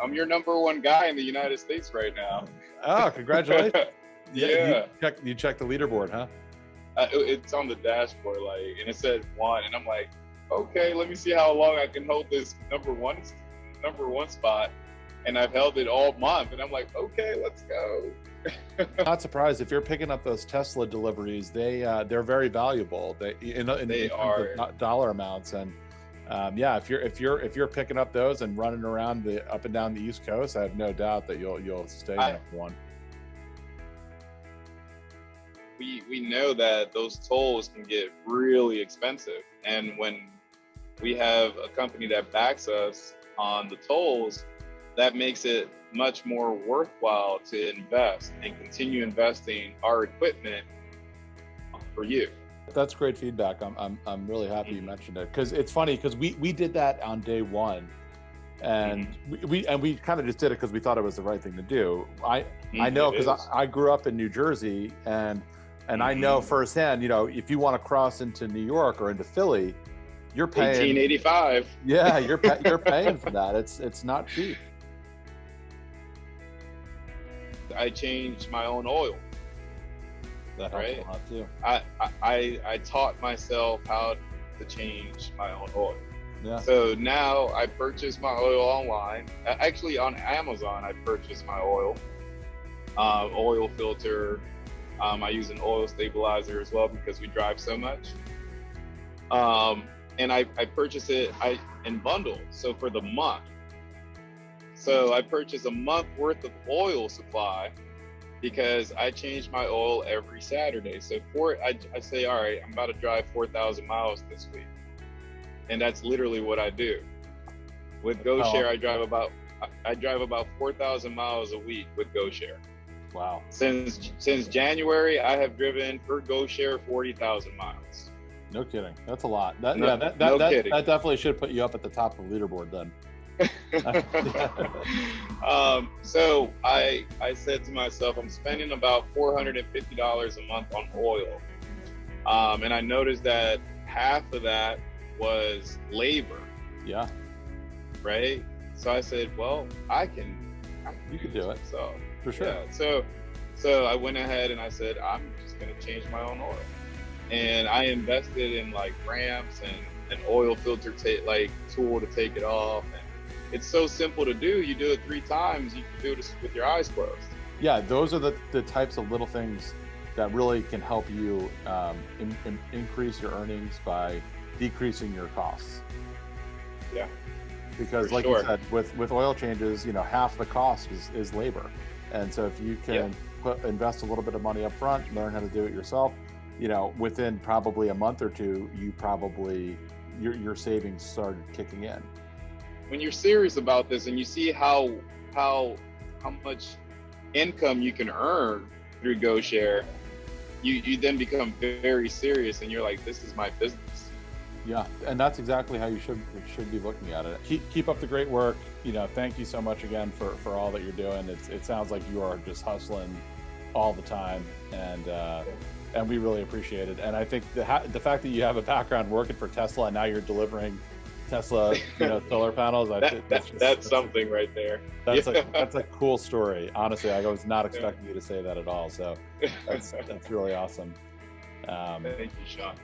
I'm your #1 guy in the United States right now. Oh, congratulations. Yeah. You check the leaderboard, huh? It's on the dashboard, like, and it says 1, and I'm like, okay, let me see how long I can hold this number one spot. And I've held it all month, and I'm like, okay, let's go. Not surprised if you're picking up those Tesla deliveries. They're very valuable. They are dollar amounts, and yeah, if you're picking up those and running around up and down the East Coast, I have no doubt that you'll stay #1. We know that those tolls can get really expensive, and when we have a company that backs us on the tolls, that makes it much more worthwhile to invest and continue investing our equipment for you. That's great feedback. I'm really happy you mentioned it, because it's funny, because we did that on day one, and we kind of just did it because we thought it was the right thing to do. I know, because I grew up in New Jersey, and I know firsthand, if you want to cross into New York or into Philly, you're paying $18.85. Yeah, you're paying for that. It's not cheap. I changed my own oil. That helps a lot too. I taught myself how to change my own oil. Yeah. So now I purchase my oil online. Actually, on Amazon, I purchase my oil filter. I use an oil stabilizer as well because we drive so much. And I purchase it in bundles. So for the month. So I purchase a month worth of oil supply because I change my oil every Saturday. So I say, all right, I'm about to drive 4,000 miles this week. And that's literally what I do. With GoShare, I drive about 4,000 miles a week with GoShare. Wow. Since January, I have driven for GoShare 40,000 miles. No kidding. That's a lot. That definitely should put you up at the top of the leaderboard then. So I said to myself, I'm spending about $450 a month on oil. And I noticed that half of that was labor. Yeah. Right? So I said, well, you could do it. So for sure. Yeah. So I went ahead and I said, I'm just going to change my own oil. And I invested in like ramps and an oil filter tool to take it off. And it's so simple to do. You do it 3 times. You can do it with your eyes closed. Yeah, those are the types of little things that really can help you increase your earnings by decreasing your costs. Yeah. Because like you said, with oil changes, half the cost is labor. And so if you can invest a little bit of money up front, learn how to do it yourself, within probably a month or two, your savings started kicking in. When you're serious about this and you see how much income you can earn through GoShare, you then become very serious and you're like, this is my business. Yeah, and that's exactly how you should be looking at it. Keep up the great work. Thank you so much again for all that you're doing. It sounds like you are just hustling all the time, and we really appreciate it. And I think the fact that you have a background working for Tesla and now you're delivering Tesla solar panels, that's something right there. That's a cool story. Honestly, I was not expecting you to say that at all. So that's really awesome. Thank you, Shaun.